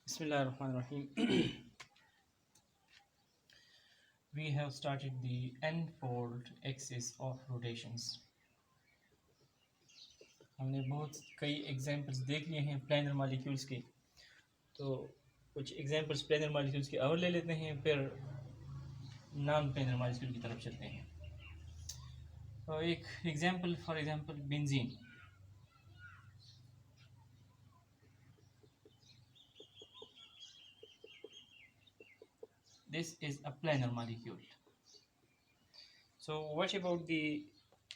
Bismillahirrahmanirrahim. We have started the n-fold axis of rotations. हमने बहुत कई एग्जांपल्स देख लिए हैं प्लेनर मॉलिक्यूल्स के, तो कुछ एग्जांपल्स प्लेनर मॉलिक्यूल्स के और ले लेते हैं, फिर नॉन प्लेनर मॉलिक्यूल की तरफ चलते हैं। तो एक example, for example benzene. This is a planar molecule. So what about the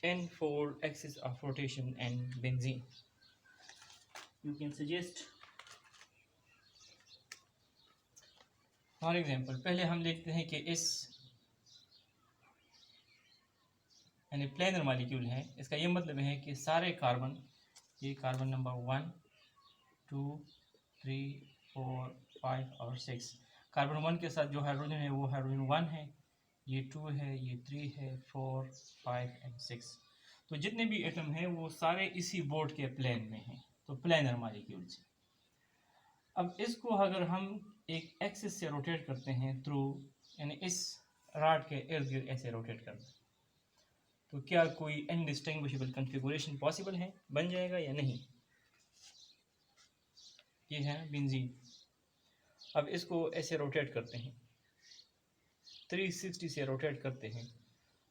n-fold axis of rotation and benzene? You can suggest. For example पहले हम लिखते हैं कि इस यानी प्लेनर मॉलिक्यूल है, इसका ये मतलब है कि सारे कार्बन, ये कार्बन नंबर 1, 2, 3, 4, 5 और 6, कार्बन 1 के साथ जो हाइड्रोजन है वो हाइड्रोजन 1 है, ये 2 है, ये 3 है, 4, 5 एंड 6। तो जितने भी एटम हैं वो सारे इसी बोर्ड के प्लेन में हैं, तो प्लेनर मॉलिक्यूल से। अब इसको अगर हम एक एक्सिस से रोटेट करते हैं थ्रू, यानी इस रॉड के इर्द गिर्द ऐसे रोटेट करते हैं, तो क्या कोई इनडिस्टिंग्विशेबल कॉन्फ़िगरेशन पॉसिबल है, बन जाएगा या नहीं? ये है बेंजीन। अब इसको ऐसे रोटेट करते हैं, 360 से रोटेट करते हैं,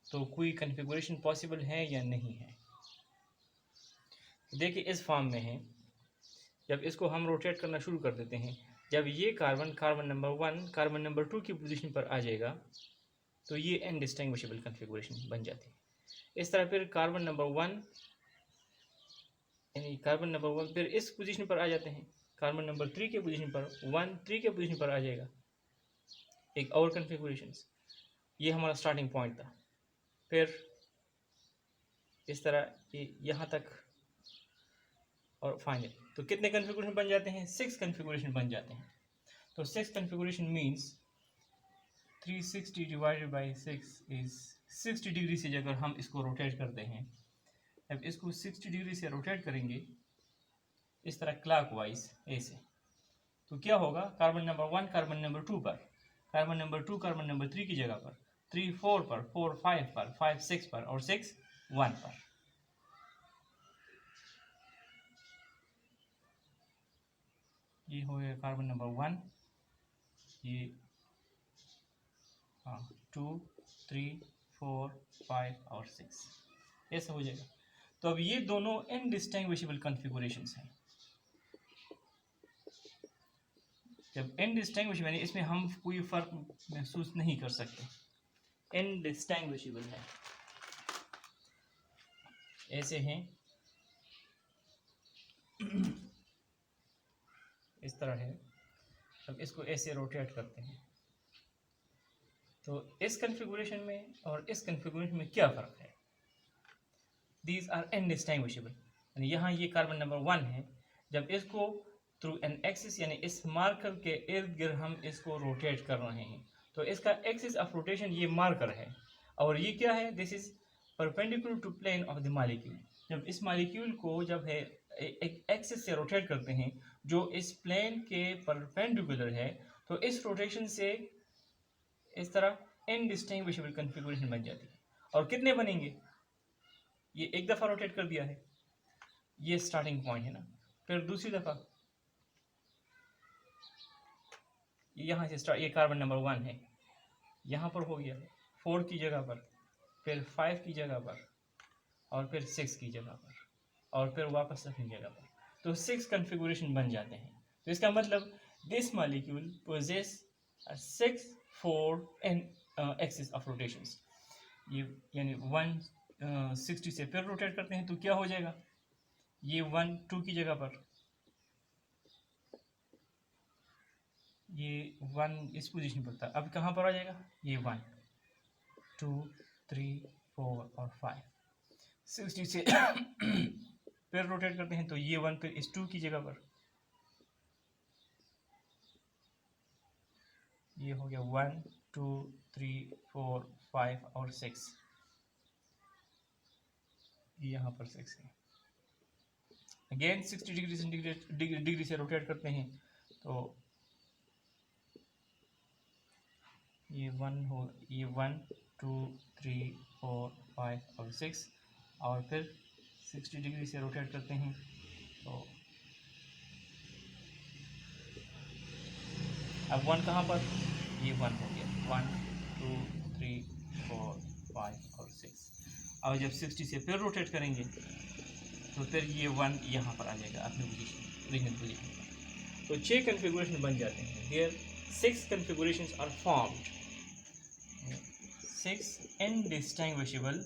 तो कोई कॉन्फ़िगरेशन पॉसिबल है या नहीं है? देखिए इस फॉर्म में है। जब इसको हम रोटेट करना शुरू कर देते हैं, जब ये कार्बन नंबर 1 कार्बन नंबर 2 की पोजीशन पर आ जाएगा, तो ये इनडिस्टिंग्विशेबल कॉन्फ़िगरेशन बन जाती है। इस तरह फिर कार्बन नंबर 1 यानी कार्बन नंबर 1 फिर इस पोजीशन पर आ जाते हैं, कार्बन नंबर 3 के पोजीशन पर 1 3 के पोजीशन पर आ जाएगा, एक और कॉन्फ़िगरेशन। ये हमारा स्टार्टिंग पॉइंट था। फिर इस तरह ये यहाँ तक और फाइनल, तो कितने कॉन्फ़िगरेशन बन जाते हैं? 6 कॉन्फ़िगरेशन बन जाते हैं। तो 6 configuration means 360 divided by 6 is 60 degree से अगर हम इसको रोटेट करते हैं, अब इसको 60 डिग्री से रोटेट करेंगे इस तरह क्लॉकवाइज ऐसे, तो क्या होगा? कार्बन नंबर 1 कार्बन नंबर 2 पर, कार्बन नंबर 2 कार्बन नंबर 3 की जगह पर, 3 4 पर, 4 5 पर, 5 6 पर और 6 1 पर। ये हो गया कार्बन नंबर 1, ये 2 3 4 5 और 6 ऐसा हो जाएगा। तो अब ये दोनों इनडिस्टिंग्विशेबल कॉन्फ़िगरेशंस हैं। जब इनडिस्टिंग्विशेबल यानी इसमें हम कोई फ़र्क महसूस नहीं कर सकते, इनडिस्टिंग्विशेबल है, ऐसे हैं, इस तरह है। अब इसको ऐसे रोटेट करते हैं, तो इस कॉन्फ़िगरेशन में और इस कॉन्फ़िगरेशन में क्या फ़र्क है? These are indistinguishable. यानी यहाँ ये कार्बन नंबर 1 है, जब इसको थ्रू एन एक्सिस यानी इस मार्कर के इर्द गिर्द हम इसको रोटेट कर रहे हैं, तो इसका एक्सिस ऑफ रोटेशन ये मार्कर है, और ये क्या है? This is perpendicular to plane of the molecule. जब इस मॉलिक्यूल को जब है एक एक्सिस से रोटेट करते हैं जो इस प्लेन के परपेंडिकुलर है, तो इस रोटेशन से इस तरह इनडिस्टिंग्विशेबल कॉन्फ़िगरेशन बन जाती है। और कितने बनेंगे? ये एक दफ़ा रोटेट कर दिया है, ये स्टार्टिंग पॉइंट है ना, फिर दूसरी दफ़ा यहाँ से स्टार्ट, ये कार्बन नंबर 1 है, यहाँ पर हो गया 4 की जगह पर, फिर 5 की जगह पर, और फिर 6 की जगह पर, और फिर वापस अपनी जगह पर, तो 6 कॉन्फ़िगरेशन बन जाते हैं। तो इसका मतलब this molecule possesses 6 fold in axis of rotations. ये यानी 160 से फिर रोटेट करते हैं, तो क्या हो जाएगा? ये 1 2 की जगह पर, ये 1 इस पोजीशन पर था, अब कहाँ पर आ जाएगा? ये 1 2 3 4 और 5, 60 से फिर रोटेट करते हैं, तो ये 1 फिर इस 2 की जगह पर, ये हो गया 1 2 3 4 5 और 6, ये यहाँ पर 6 है। अगेन 60 डिग्री से रोटेट करते हैं तो ये 1 2 3 4 5 और 6 और फिर 60 डिग्री से रोटेट करते हैं तो अब 1 कहाँ पर, ये 1 हो गया, 1 2 3 4 5 और 6। और जब 60 से फिर रोटेट करेंगे तो फिर ये 1 यहाँ पर आ जाएगा अपनी पोजीशन, ओरिजिनल पोजीशन। तो 6 कन्फिगुरेशन बन जाते हैं। There 6 configurations are formed, 6 indistinguishable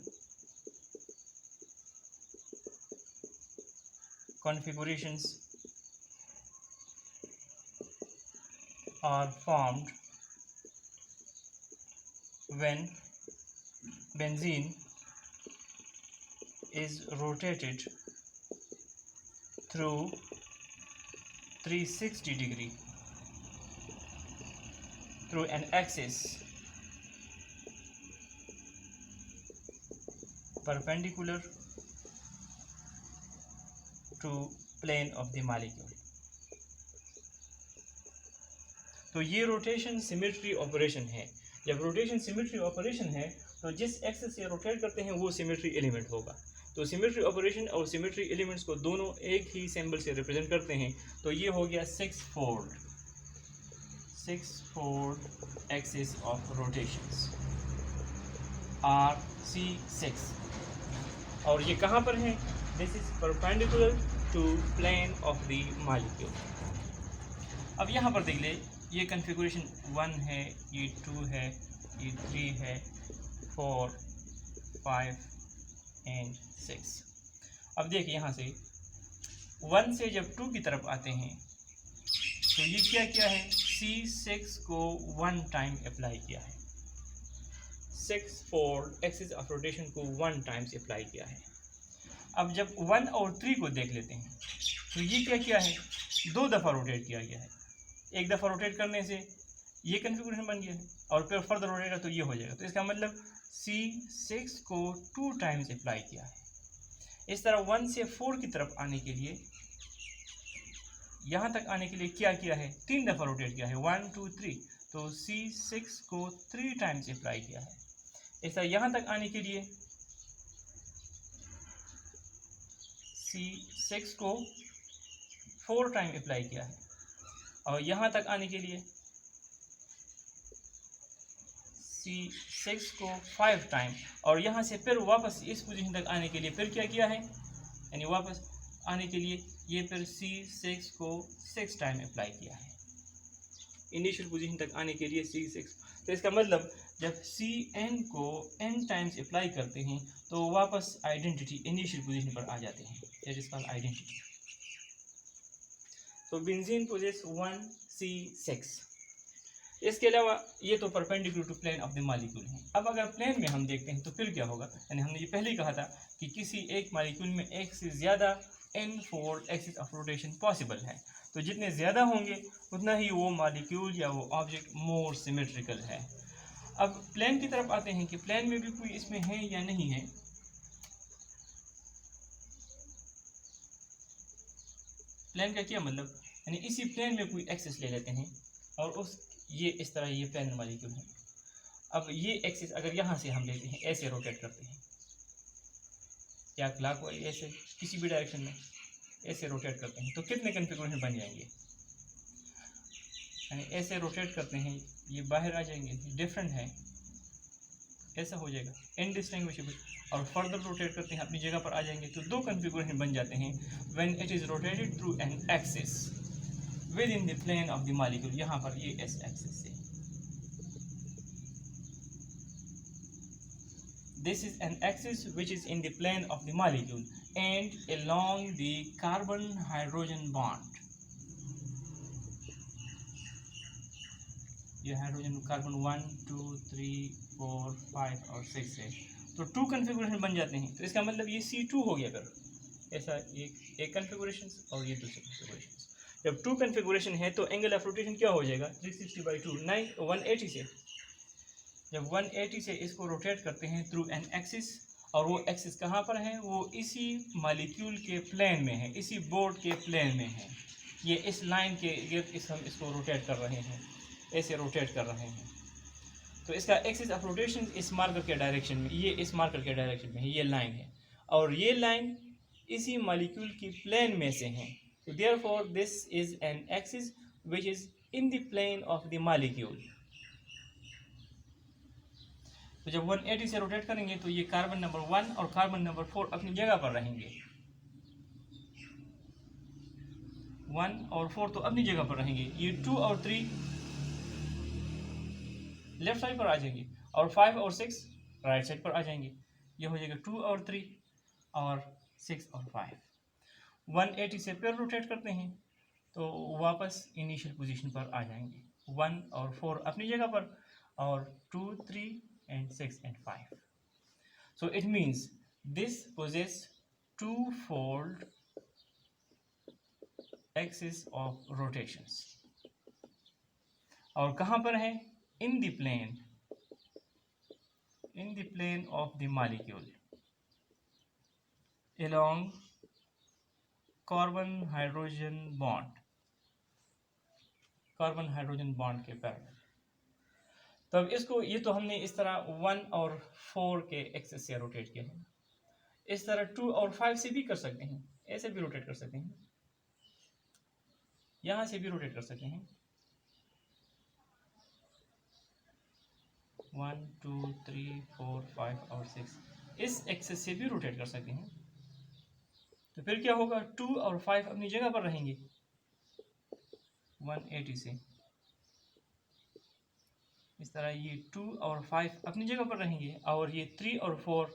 configurations are formed when benzene is rotated through 360 degree through an axis perpendicular to plane of the molecule। तो ये रोटेशन सिमेट्री ऑपरेशन है। जब रोटेशन सिमेट्री ऑपरेशन है तो जिस एक्सिस से रोटेट करते हैं वो सिमेट्री एलिमेंट होगा। तो सिमेट्री ऑपरेशन और सिमेट्री एलिमेंट्स को दोनों एक ही सिंबल से रिप्रेजेंट करते हैं। तो ये हो गया 6 fold axis of rotations RC6। और ये कहाँ पर है, this is perpendicular to plane of the molecule. अब यहाँ पर देख ले, ये कन्फिगुरेशन 1 है, ये 2 है, ये 3 है, 4 5 एंड 6। अब देखिए यहाँ से 1 से जब 2 की तरफ आते हैं तो ये क्या किया है, C6 को 1 टाइम अप्लाई किया है, 6 फोल्ड एक्सिस ऑफ रोटेशन को 1 टाइम्स अप्लाई किया है। अब जब 1 और 3 को देख लेते हैं तो ये क्या किया है, 2 दफ़ा रोटेट किया गया है। एक दफ़ा रोटेट करने से ये कन्फिगुरेशन बन गया है और फिर फर्दर रोटेट तो ये हो जाएगा। तो इसका मतलब C6 को 2 टाइम्स अप्लाई किया है। इस तरह 1 से 4 की तरफ आने के लिए, यहाँ तक आने के लिए क्या किया है, 3 दफ़ा रोटेट किया है, 1 2 3। तो C6 को 3 टाइम्स अप्लाई किया है। इस तरह यहाँ तक आने के लिए C6 को 4 टाइम अप्लाई किया है और यहाँ तक आने के लिए C6 को 5 टाइम, और यहाँ से फिर वापस इस पोजीशन तक आने के लिए फिर क्या किया है, यानी वापस आने के लिए ये फिर C6 को 6 टाइम अप्लाई किया है इनिशियल पोजीशन तक आने के लिए C6। तो इसका मतलब जब Cn को n टाइम्स अप्लाई करते हैं तो वापस आइडेंटिटी इनिशियल पोजीशन पर आ जाते हैं, दैट इज कॉल्ड आइडेंटिटी। तो बेंजीन पोजेस 1C6। इसके अलावा ये तो perpendicular to plane of the molecule है। अब अगर प्लेन में हम देखते हैं तो फिर क्या होगा, यानी हमने ये पहले ही कहा था कि किसी एक मॉलिक्यूल में एक से ज़्यादा n fold axis of rotation possible है। तो जितने ज़्यादा होंगे उतना ही वो मॉलिक्यूल या वो ऑब्जेक्ट मोर सिमेट्रिकल है। अब प्लेन की तरफ आते हैं कि प्लेन में भी कोई इसमें है या नहीं है। प्लेन का क्या मतलब, यानी इसी प्लेन में कोई एक्सिस ले लेते हैं और उस ये इस तरह ये प्लेन मॉलिक्यूल है। अब ये एक्सिस अगर यहाँ से हम लेते हैं, ऐसे रोटेट करते हैं या क्लॉकवाइज ऐसे किसी भी डायरेक्शन में ऐसे रोटेट करते हैं तो कितने कन्फिगुरेशन बन जाएंगे, यानी ऐसे रोटेट करते हैं ये बाहर आ जाएंगे, डिफरेंट है, ऐसा हो जाएगा इनडिस्टिंग्विशेबल। और फर्दर रोटेट करते हैं अपनी जगह पर आ जाएंगे तो 2 कन्फिगुरेशन बन जाते हैं when it is rotated through an axis within the plane of the molecule. यहाँ पर ये एस एक्सिस से, this is an axis which is in the plane of the molecule and along the carbon hydrogen bond। ये hydrogen carbon 1 2 3 4 5 और 6 है तो 2 configuration बन जाते हैं। तो इसका मतलब ये C2 हो गया। फिर ऐसा एक कन्फिगुरेशन और ये दूसरी कन्फिगुरेशन। जब 2 कन्फिगुरेशन है तो एंगल ऑफ रोटेशन क्या हो जाएगा, 360/2 180 से। जब 180 से इसको रोटेट करते हैं थ्रू एन एक्सिस और वो एक्सिस कहाँ पर है, वो इसी मॉलिक्यूल के प्लेन में है, इसी बोर्ड के प्लेन में है। ये इस लाइन के गिर्द इस हम इसको रोटेट कर रहे हैं, ऐसे रोटेट कर रहे हैं। तो इसका एक्सिस ऑफ रोटेशन इस मार्कर के डायरेक्शन में, ये इस मार्कर के डायरेक्शन में है, ये लाइन है, और ये लाइन इसी मॉलिक्यूल की प्लेन में से है। तो therefore this is an axis which is in the plane of the molecule. तो जब 180 से रोटेट करेंगे तो ये कार्बन नंबर 1 और कार्बन नंबर 4 अपनी जगह पर रहेंगे। 1 और 4 तो अपनी जगह पर रहेंगे। ये 2 और 3 लेफ्ट साइड पर आ जाएंगे, और 5 और 6 राइट साइड पर आ जाएंगे। ये हो जाएगा 2 और 3 और 6 और 5। 180 से फिर रोटेट करते हैं तो वापस इनिशियल पोजीशन पर आ जाएंगे। 1 और 4 अपनी जगह पर, और 2, 3 and 6 and 5. So it means this possess two-fold axis of rotations. और कहाँ पर है, in the plane of the molecule along carbon hydrogen bond के पैरेलल। तो अब इसको, ये तो हमने इस तरह 1 और 4 के एक्सिस से रोटेट किया है। इस तरह 2 और 5 से भी कर सकते हैं, ऐसे भी रोटेट कर सकते हैं, यहाँ से भी रोटेट कर सकते हैं। 1, 2, 3, 4, 5 और 6 इस एक्सिस से भी रोटेट कर सकते हैं। तो फिर क्या होगा, 2 और 5 अपनी जगह पर रहेंगे 180 से। इस तरह ये 2 और 5 अपनी जगह पर रहेंगे, और ये 3 और 4,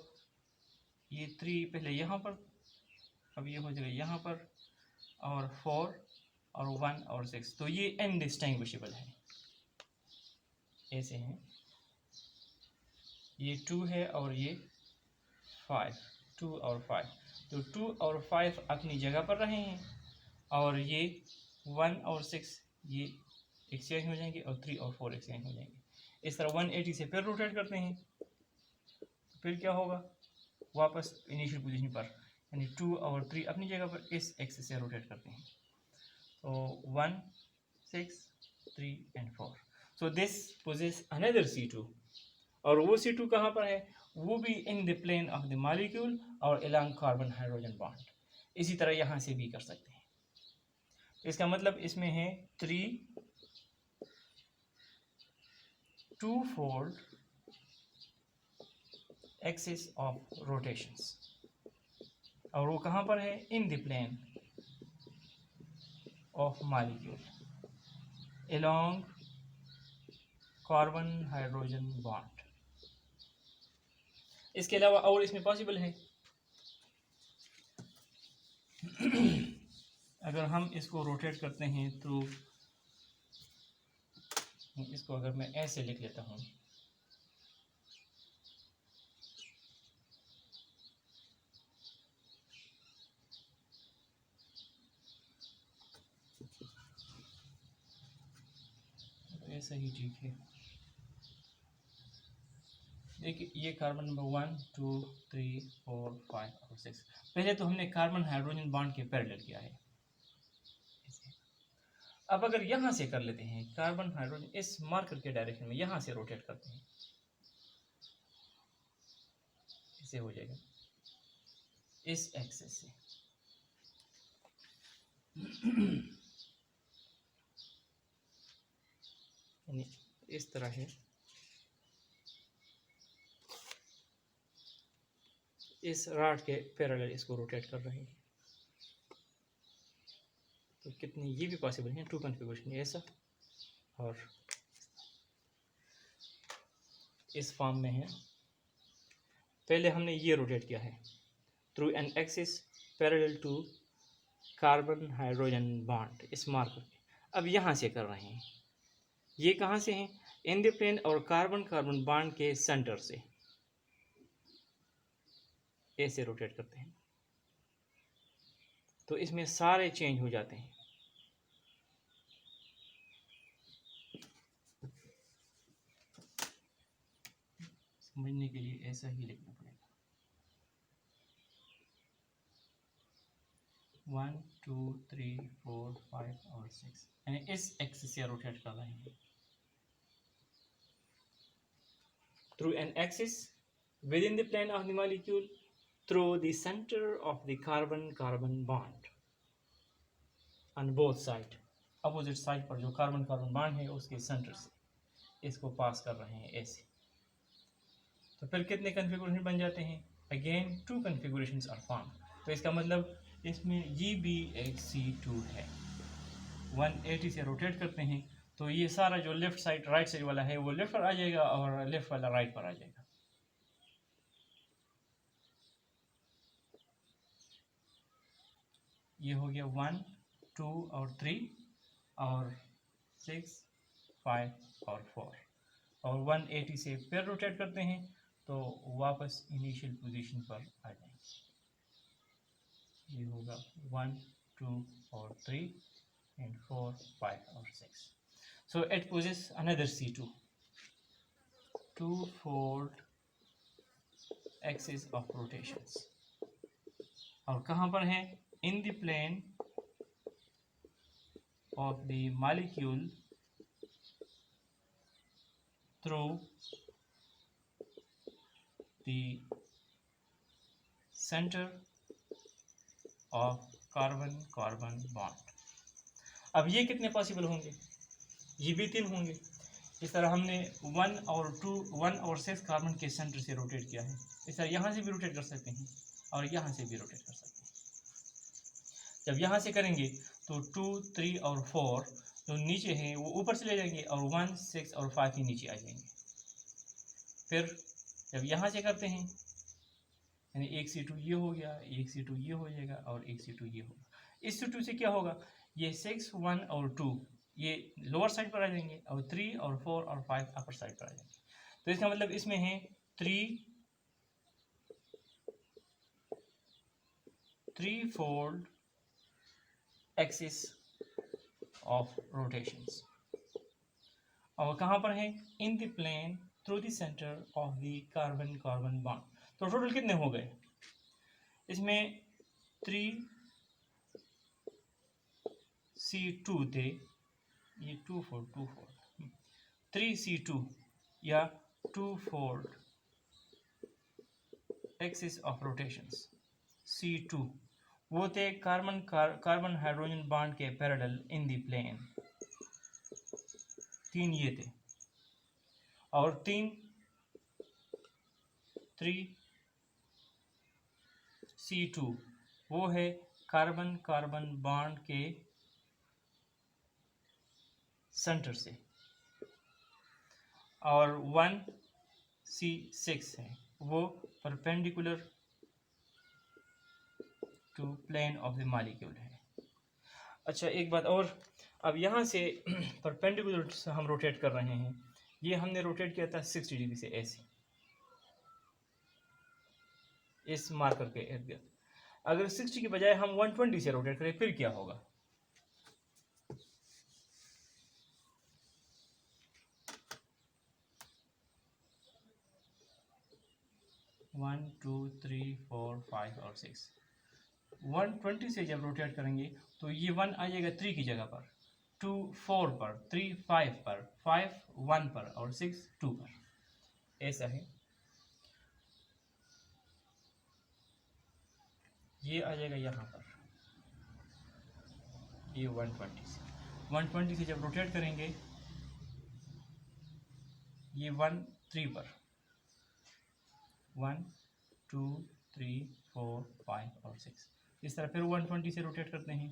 ये 3 पहले यहाँ पर, अब ये हो जाएगा यहाँ पर, और 4 और 1 और 6। तो ये इनडिस्टिंग्विशेबल है, ऐसे हैं। ये 2 है और ये 5, 2 और 5। तो 2 और 5 अपनी जगह पर रहे हैं, और ये 1 और 6 ये एक्सचेंज हो जाएंगे, और 3 और 4 एक्सचेंज हो जाएंगे। इस तरह 180 से फिर रोटेट करते हैं, फिर क्या होगा, वापस इनिशियल पोजीशन पर, यानी 2 और 3 अपनी जगह पर इस एक्सिस से रोटेट करते हैं। तो 1, 6, 3 and 4। So this possesses another C2, और वो C2 कहाँ पर है, वो भी in the plane of the molecule और अलोंग कार्बन हाइड्रोजन बॉन्ड। इसी तरह यहाँ से भी कर सकते हैं। इसका मतलब इसमें है 3 two-fold axis of rotations, और वो कहाँ पर है, in the plane of molecule along carbon hydrogen bond. इसके अलावा और इसमें पॉसिबल है, अगर हम इसको रोटेट करते हैं तो इसको अगर मैं ऐसे लिख लेता हूँ, ऐसा ही ठीक है। देखिए ये कार्बन नंबर 1, 2, 3, 4, 5 और 6। पहले तो हमने कार्बन हाइड्रोजन बॉन्ड के पैरेलल किया है। अब अगर यहाँ से कर लेते हैं, कार्बन हाइड्रोजन इस मार्कर के डायरेक्शन में यहाँ से रोटेट करते हैं, इसे हो जाएगा इस एक्सिस से। यानी इस तरह है, इस रॉड के पैरेलल इसको रोटेट कर रहे हैं। तो कितनी ये भी पॉसिबल है, 2 कॉन्फ़िगरेशन, ऐसा और इस फॉर्म में है। पहले हमने ये रोटेट किया है through an axis parallel to carbon hydrogen bond इस मार्कर पे। अब यहाँ से कर रहे हैं, ये कहाँ से हैं, इन द प्लेन और कार्बन कार्बन बॉन्ड के सेंटर से ऐसे रोटेट करते हैं। तो इसमें सारे चेंज हो जाते हैं। समझने के लिए ऐसा ही लिखना पड़ेगा। 1 2 3 4 5 और 6, यानी इस एक्सिस से रोटेट कर रहे हैं through an axis within the plane of the molecule through the center of the carbon-carbon bond on both side. Opposite side पर जो कार्बन कार्बन बॉन्ड है उसके सेंटर से इसको पास कर रहे हैं ऐसे. तो फिर कितने कन्फिगुरेशन बन जाते हैं? Again 2 configurations are form. तो इसका मतलब इसमें ये भी एक C2 है. 180 से रोटेट करते हैं तो ये सारा जो लेफ्ट साइड राइट साइड वाला है वो लेफ्ट पर आ जाएगा और लेफ्ट वाला राइट पर आ जाएगा. ये हो गया 1 2 और 3 और 6 5 और 4 और 180 से फिर रोटेट करते हैं तो वापस इनिशियल पोजीशन पर आ जाएंगे. ये होगा 1 2 और 3 and 4 5 और 6. So it poses another C2, two-fold axis of rotations. और कहाँ पर है? In the plane of the molecule through the center of carbon-carbon bond. अब ये कितने पॉसिबल होंगे? ये भी 3 होंगे. इस तरह हमने 1 और 6 कार्बन के सेंटर से रोटेट किया है. इस तरह यहाँ से भी रोटेट कर सकते हैं और यहाँ से भी रोटेट कर सकते हैं. जब यहाँ से करेंगे तो 2 3 और 4 जो नीचे हैं वो ऊपर चले जाएंगे और 1 6 और 5 ही नीचे आ जाएंगे. फिर जब यहाँ से करते हैं यानी एक C2 ये हो गया, एक C2 ये हो जाएगा और एक C2 ये होगा. इस C2 से क्या होगा? ये 6 1 और 2 ये लोअर साइड पर आ जाएंगे और 3 और 4 और 5 अपर साइड पर आ जाएंगे. तो इसका मतलब इसमें है 3-fold एक्सिस ऑफ रोटेशंस. और कहाँ पर है? In the plane through the centre of the carbon carbon bond. तो टोटल कितने हो गए? इसमें 3C2 थे, ये 2-4 3C2 या 2-fold axis of rotations C2 वो थे कार्बन हाइड्रोजन बॉन्ड के पैरेलल इन द प्लेन. 3 ये थे और 3C2 वो है कार्बन कार्बन बॉन्ड के सेंटर से और 1C6 है वो perpendicular to plane of the molecule है. अच्छा एक बात और, अब यहाँ से परपेंडिकुलर से हम रोटेट कर रहे हैं. ये हमने रोटेट किया था 60 डिग्री से ऐसे इस मार्कर के इर्द गिर्द. अगर 60 के बजाय हम 120 से रोटेट करें फिर क्या होगा? वन 2 3 4 5 और 6 120 से जब रोटेट करेंगे तो ये 1 आ जाएगा 3 की जगह पर, 2 4 पर, 3 5 पर, 5 1 पर और 6 2 पर. ऐसा है. ये आ जाएगा यहाँ पर, ये 120 से जब रोटेट करेंगे ये 1 3 पर, 1 2 3 4 5 और 6. इस तरह फिर 120 से रोटेट करते हैं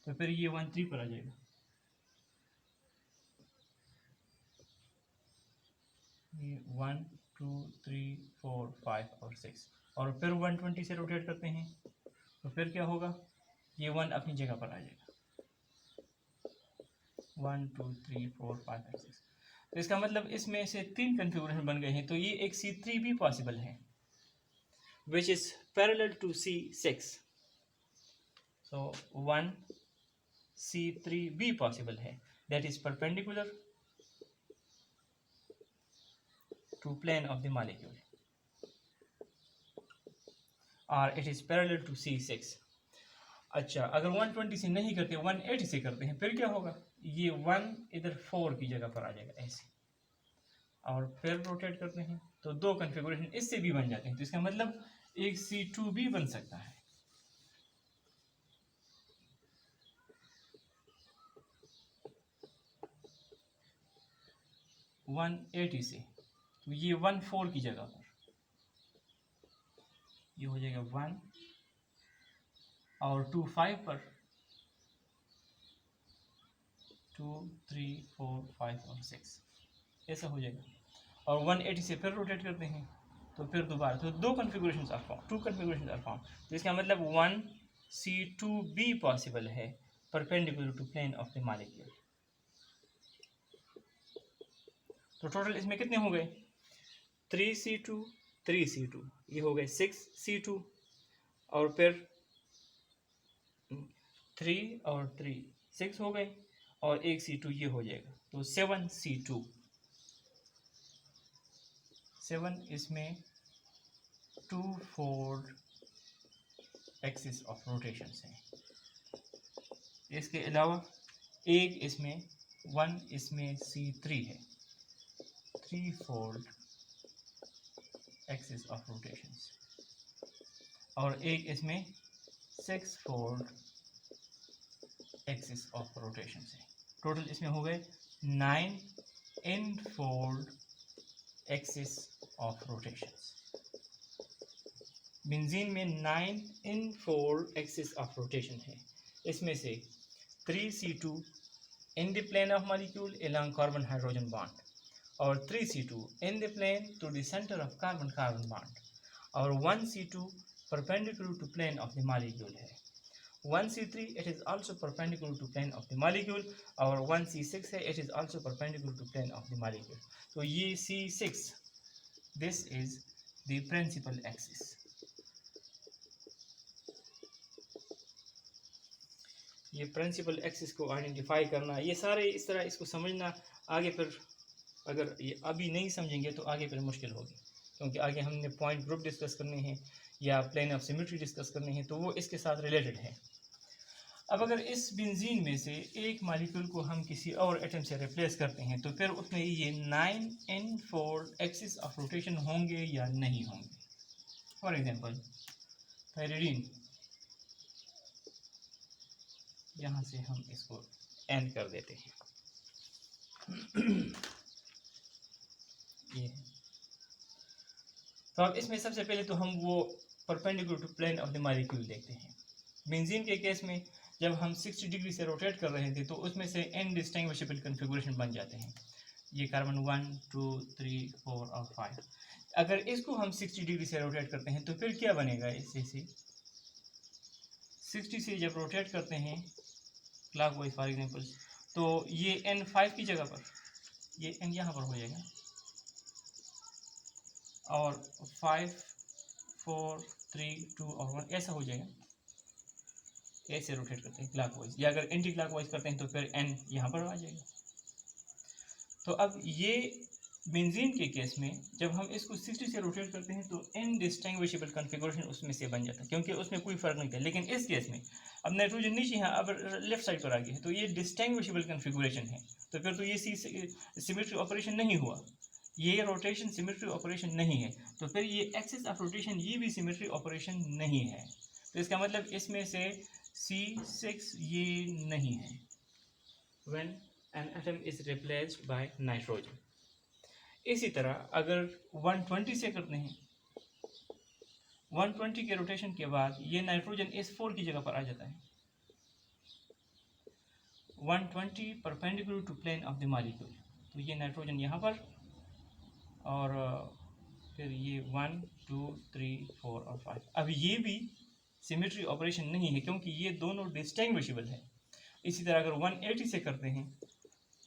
तो फिर ये 1 3 पर आ जाएगा. ये 1 2 3 4 5 और 6 और फिर 120 से रोटेट करते हैं तो फिर क्या होगा? ये 1 अपनी जगह पर आ जाएगा. 1 2 3 4 5 और 6. तो इसका मतलब इसमें से 3 कन्फिगुरेशन बन गए हैं. तो ये एक C3 भी पॉसिबल है which is parallel to C6. So 1C3B possible है that is perpendicular to plane of the molecule or it is parallel to C6. अच्छा, अगर 120 से नहीं करते 180 से करते हैं फिर क्या होगा, ये 1 इधर 4 की जगह पर आ जाएगा ऐसे, और फिर रोटेट करते हैं तो दो कन्फिगुरेशन इससे भी बन जाते हैं। तो इसका मतलब एक C2 भी बन सकता है। वन 180 से, तो ये 1 4 की जगह पर ये हो जाएगा 1, और 2 5 पर 2 3 4 5 और 6 ऐसा हो जाएगा, और 180 से फिर रोटेट करते हैं तो फिर दोबारा, तो दो configurations are found, two configurations are found. तो इसका मतलब 1C2 भी पॉसिबल है perpendicular to plane of the molecule. तो टोटल इसमें कितने हो गए, 3C2 3C2, ये हो गए 6C2, और फिर 3 और 3 6 हो गए, और एक C2 ये हो जाएगा, तो 7C2। 7 इसमें 2 4 एक्सिस ऑफ रोटेशन है। इसके अलावा एक इसमें 1 इसमें C3 है, 3 4 एक्सिस ऑफ रोटेशन, और एक इसमें 6 4 एक्सिस ऑफ रोटेशन है। टोटल इसमें हो गए 9 n fold axis of rotation. Benzene में 9 n fold axis of rotation है। इसमें से 3C2 in the plane of molecule along carbon hydrogen bond, और 3C2 in the plane to the center of carbon carbon bond, और 1C2 perpendicular to plane of the molecule है। 1C3 it is also perpendicular to plane of the molecule, और 1C6 है it is also perpendicular to plane of the molecule। तो ये C6 this is the principal axis। ये principal axis को identify करना, ये सारे इस तरह इसको समझना, आगे फिर अगर ये अभी नहीं समझेंगे तो आगे फिर मुश्किल होगी, क्योंकि आगे हमने पॉइंट ग्रुप डिस्कस करने हैं या प्लेन ऑफ सिमेट्री डिस्कस करने हैं, तो वो इसके साथ रिलेटेड है। अब अगर इस बेंजीन में से एक मॉलिक्यूल को हम किसी और एटम से रिप्लेस करते हैं तो फिर उसमें ये 9 n fold axis of rotation होंगे या नहीं होंगे। फॉर एग्जांपल पायरिडीन, यहाँ से हम इसको एंड कर देते हैं ये, तो अब इसमें सबसे पहले तो हम वो perpendicular to plane of the molecule देखते हैं। बेंजीन के केस में जब हम 60 डिग्री से रोटेट कर रहे थे तो उसमें से इनडिस्टिंग्विशेबल कन्फिगुरेशन बन जाते हैं, ये कार्बन 1 2 3 4 और 5। अगर इसको हम 60 डिग्री से रोटेट करते हैं तो फिर क्या बनेगा, इससे से 60 से जब रोटेट करते हैं क्लॉकवाइज फॉर एग्जांपल, तो ये N5 की जगह पर ये N यहाँ पर हो जाएगा, और 5 4 3 2 और 1 ऐसा हो जाएगा। ऐसे रोटेट करते हैं क्लॉकवाइज, या अगर एंटी क्लॉकवाइज करते हैं तो फिर N यहाँ पर आ जाएगा। तो अब ये बेंजीन के केस में जब हम इसको 60 से रोटेट करते हैं तो इनडिस्टिंग्विशेबल कन्फिगुरेशन उसमें से बन जाता है, क्योंकि उसमें कोई फर्क नहीं था। लेकिन इस केस में अब नाइट्रोजन नीचे है, अब लेफ्ट साइड पर आ गया है, तो ये डिस्टिंग्विशेबल कन्फिगुरेशन है, तो फिर तो ये सिमेट्री ऑपरेशन नहीं हुआ, ये रोटेशन सिमेट्री ऑपरेशन नहीं है, तो फिर ये एक्सिस ऑफ रोटेशन ये भी सिमेट्री ऑपरेशन नहीं है। तो इसका मतलब इसमें से C6 ये नहीं है when an atom is replaced by nitrogen। इसी तरह अगर 120 से करते हैं, 120 के रोटेशन के बाद ये नाइट्रोजन इस 4 की जगह पर आ जाता है, 120 perpendicular to plane of the molecule, तो ये नाइट्रोजन यहाँ पर, और फिर ये 1 2 3 4 और 5। अब ये भी सिमेट्री ऑपरेशन नहीं है क्योंकि ये दोनों डिस्टिंग्विशेबल है। इसी तरह अगर 180 से करते हैं,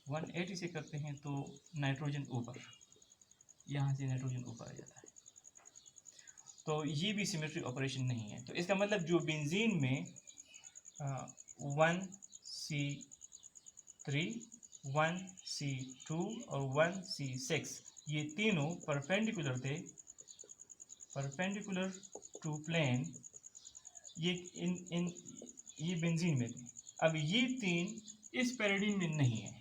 180 से करते हैं तो नाइट्रोजन ऊपर, यहाँ से नाइट्रोजन ऊपर आ जाता है, तो ये भी सिमेट्री ऑपरेशन नहीं है। तो इसका मतलब जो बेंजीन में 1C3 1C2 और 1C6 ये तीनों परपेंडिकुलर थे, परपेंडिकुलर टू प्लेन, ये इन ये बेंजीन में थे। अब ये 3 इस पैराडाइम में नहीं है।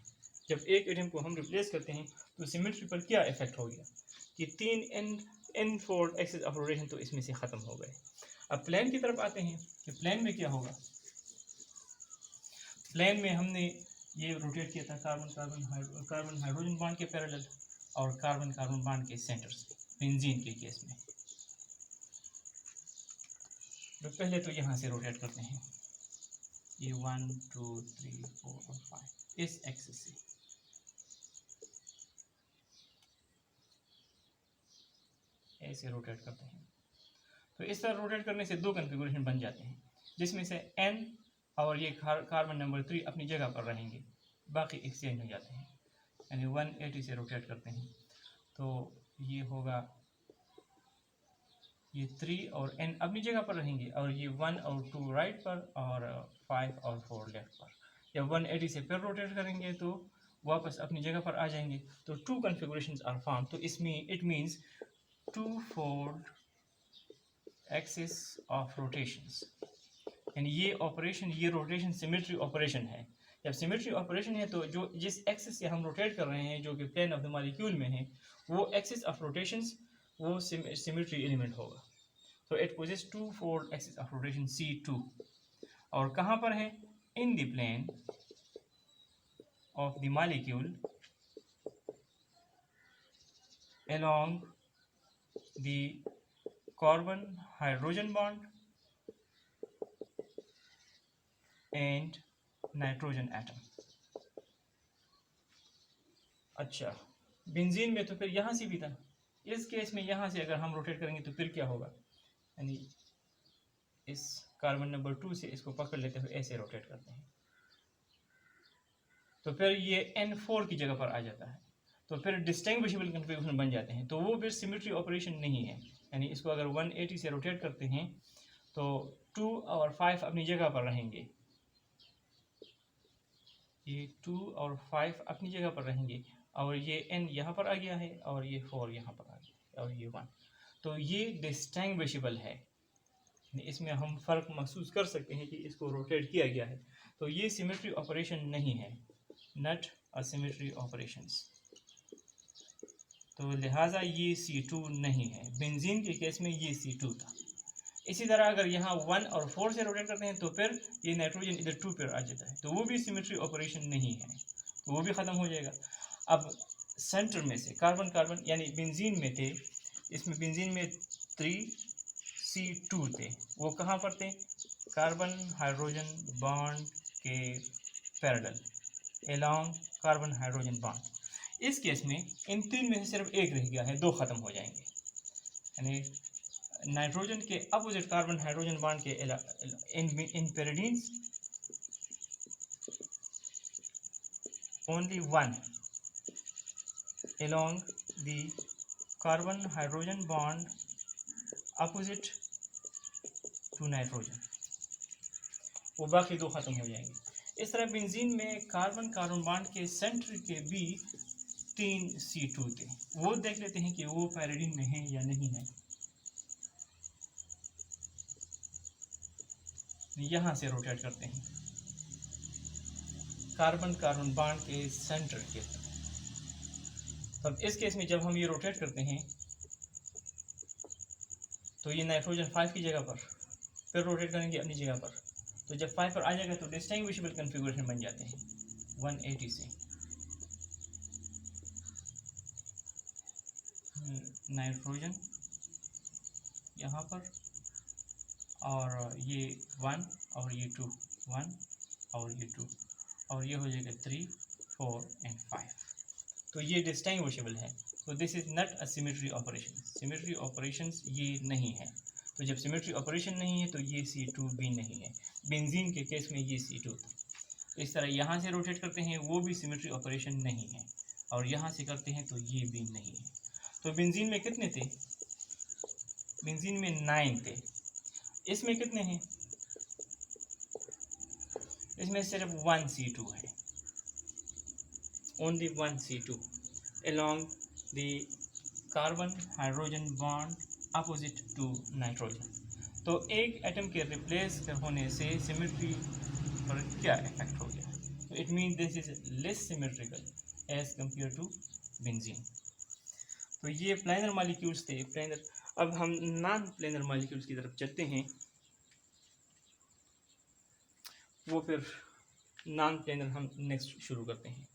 जब एक एटम को हम रिप्लेस करते हैं तो सिमेट्री पर क्या इफेक्ट हो गया कि 3 n fold axis of rotation तो इसमें से ख़त्म हो गए। अब प्लेन की तरफ आते हैं कि प्लेन में क्या होगा। प्लेन में हमने ये रोटेट किया था कार्बन हाइड्रोजन बॉन्ड के पैरेलल और कार्बन कार्बन बॉन्ड के सेंटर से बेंजीन के केस में। तो पहले तो यहाँ से रोटेट करते हैं, ये 1 2 3 4 और 5 इस एक्सिस से। ऐसे रोटेट करते हैं। तो इस तरह रोटेट करने से 2 कन्फिगुरेशन बन जाते हैं, जिसमें से n और ये कार्बन नंबर 3 अपनी जगह पर रहेंगे, बाकी एक्सचेंज हो जाते हैं। यानी 180 से रोटेट करते हैं तो ये होगा, ये 3 और n अपनी जगह पर रहेंगे और ये 1 और 2 राइट पर और 5 और 4 लेफ्ट पर। जब 180 से फिर रोटेट करेंगे तो वापस अपनी जगह पर आ जाएंगे। तो 2 कन्फिगुरेशंस आर फॉर्म। तो इसमें it means 2 fold axis of rotations. यानी ये ऑपरेशन, ये रोटेशन सिमेट्री ऑपरेशन है। जब सिमेट्री ऑपरेशन है तो जो जिस एक्सिस से हम रोटेट कर रहे हैं, जो कि प्लेन ऑफ द मॉलिक्यूल में है, वो एक्सिस ऑफ रोटेशंस वो सिमेट्री एलिमेंट होगा। तो it possesses 2 fold axis of rotation C2 और कहाँ पर है, in the plane of the molecule along the carbon hydrogen bond and nitrogen atom. अच्छा, बेंजीन में तो फिर यहाँ से भी था। इस केस में यहाँ से अगर हम रोटेट करेंगे तो फिर क्या होगा, यानी इस कार्बन नंबर 2 से इसको पकड़ लेते हुए ऐसे रोटेट करते हैं तो फिर ये N4 की जगह पर आ जाता है। तो फिर डिस्टिंग्विशेबल कन्फिगरेशन बन जाते हैं। तो वो फिर सिमेट्री ऑपरेशन नहीं है। यानी इसको अगर 180 से रोटेट करते हैं तो 2 और 5 अपनी जगह पर रहेंगे, ये 2 और 5 अपनी जगह पर रहेंगे और ये n यहाँ पर आ गया है और ये 4 यहाँ पर आ गया और ये 1। तो ये डिस्टिंग्विशेबल है, इसमें हम फ़र्क महसूस कर सकते हैं कि इसको रोटेट किया गया है। तो ये सिमेट्री ऑपरेशन नहीं है, नॉट अ सिमेट्री ऑपरेशंस। तो लिहाजा ये C2 नहीं है। बेंजीन के केस में ये C2 था। इसी तरह अगर यहाँ 1 और 4 से रोटेट करते हैं तो फिर ये नाइट्रोजन इधर 2 पर आ जाता है, तो वो भी सिमेट्री ऑपरेशन नहीं है, तो वो भी ख़त्म हो जाएगा। अब सेंटर में से कार्बन कार्बन यानी बेंजीन में थे, इसमें बेंजीन में 3C2 थे, वो कहाँ पर थे, कार्बन हाइड्रोजन बॉन्ड के parallel along carbon hydrogen bond. इस केस में इन 3 में से सिर्फ एक रह गया है, 2 ख़त्म हो जाएंगे। यानी नाइट्रोजन के अपोजिट कार्बन हाइड्रोजन बॉन्ड के इन पैराडीन्स only 1 along the carbon hydrogen bond opposite to nitrogen, वो बाकी 2 ख़त्म हो जाएंगे। इस तरह बेंजीन में कार्बन कार्बन बॉन्ड के सेंटर के भी 3C2 थे। वो देख लेते हैं कि वो पैराडीन में है या नहीं है। यहाँ से रोटेट करते हैं कार्बन कार्बन बॉन्ड के सेंटर के तरफ। तब इस केस में जब हम ये रोटेट करते हैं तो ये नाइट्रोजन 5 की जगह पर फिर रोटेट करेंगे अपनी जगह पर। तो जब 5 पर आ जाएगा तो डिस्टिंग्विशेबल कन्फिगरेशन बन जाते हैं 180 से। नाइट्रोजन यहाँ पर और ये 1 और ये 2, 1 और ये 2 और ये हो जाएगा 3 4 एंड 5। तो ये डिस्टिंग्विशेबल है। तो this is not a symmetry operation. Symmetry operations ये नहीं है। तो जब सिमेट्री ऑपरेशन नहीं है तो ये C2 भी नहीं है। बेंजीन के केस में ये C2 था। तो इस तरह यहाँ से रोटेट करते हैं, वो भी सिमेट्री ऑपरेशन नहीं है, और यहाँ से करते हैं तो ये भी नहीं है। तो बेंजीन में कितने थे, बेंजीन में 9 थे। इसमें कितने हैं, इसमें सिर्फ 1C2 है, only 1C2 along the carbon hydrogen bond opposite to nitrogen। तो एक एटम के रिप्लेस होने से सिमेट्री पर क्या इफेक्ट हो गया? तो it mean this is less symmetrical as compare to benzene. तो ये प्लानर मॉलिक्यूल्स थे, प्लानर। अब हम नॉन प्लानर मॉलिक्यूल्स की तरफ चलते हैं। वो फिर नॉन प्लानर हम नेक्स्ट शुरू करते हैं।